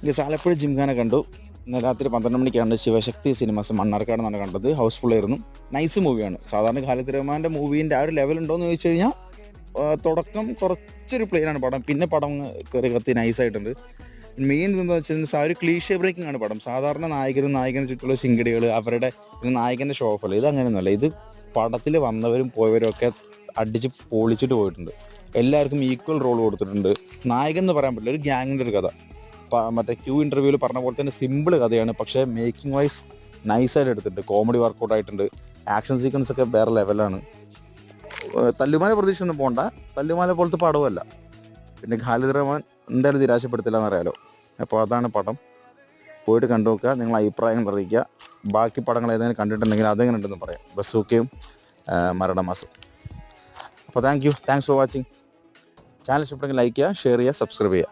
Guess Alappuzha gymkhana കണ്ടു. ഇന്നലെ രാത്രി 12 മണിക്കാണ് ശിവശക്തി സിനിമാസ് മണ്ണാർക്കാട് എന്നാണ് കണ്ടത്. ഹൗസ്ഫുള്ളായിരുന്നു. നൈസ് മൂവിയാണ്. സാധാരണ ഖാലിദ് റഹ്മാൻ്റെ മൂവീൻ്റെ ആ ഒരു ലെവലുണ്ടോയെന്ന് ചോദിച്ചു കഴിഞ്ഞാൽ തുടക്കം കുറച്ചൊരു പ്ലെയിനാണ് പടം. പിന്നെ പടം കയറി കത്തി നൈസായിട്ടുണ്ട്. മെയിൻ എന്താണെന്ന് വെച്ച് കഴിഞ്ഞാൽ ആ ഒരു ക്ലീഷേ ബ്രേക്കിംഗ് ആണ് പടം. സാധാരണ നായകന് ചുറ്റുള്ള ശിങ്കടികൾ, അവരുടെ നായകൻ്റെ ഷോ ഓഫല്ല. ഇത് അങ്ങനെയൊന്നുമല്ല. ഇത് പടത്തിൽ വന്നവരും പോയവരും ഒക്കെ അടിച്ച് പൊളിച്ചിട്ട് പോയിട്ടുണ്ട്. എല്ലാവർക്കും ഈക്വൽ റോൾ കൊടുത്തിട്ടുണ്ട്. നായകൻ എന്ന് പറയാൻ പറ്റില്ല, ഒരു ഗ്യാങ്ങിൻ്റെ ഒരു കഥ. മറ്റേ ക്യൂ ഇൻ്റർവ്യൂവിൽ പറഞ്ഞ പോലെ തന്നെ സിമ്പിൾ കഥയാണ്, പക്ഷേ മേക്കിംഗ് വൈസ് നൈസായിട്ട് എടുത്തിട്ടുണ്ട്. കോമഡി വർക്കൗട്ട് ആയിട്ടുണ്ട്. ആക്ഷൻ സീക്വൻസ് ഒക്കെ വേറെ ലെവലാണ്. തല്ലുമാല പ്രതീക്ഷയൊന്നും പോകണ്ട, തല്ലുമാല പോലത്തെ പടവുമല്ല. പിന്നെ ഖാലിദ് റഹ്മാൻ എന്തായാലും നിരാശപ്പെടുത്തില്ല എന്നറിയാലോ. അപ്പോൾ അതാണ് പടം. പോയിട്ട് കണ്ടു നോക്കുക, നിങ്ങൾ അഭിപ്രായങ്ങൾ അറിയിക്കുക. ബാക്കി പടങ്ങൾ ഏതെങ്കിലും കണ്ടിട്ടുണ്ടെങ്കിൽ അതെങ്ങനെ ഉണ്ടെന്ന് പറയാം. ബസൂക്കയും മരണമാസം. അപ്പോൾ താങ്ക്സ് ഫോർ വാച്ചിങ്. ചാനൽ ഇഷ്ടപ്പെട്ടെങ്കിൽ ലൈക്ക് ചെയ്യുക, ഷെയർ ചെയ്യുക, സബ്സ്ക്രൈബ് ചെയ്യുക.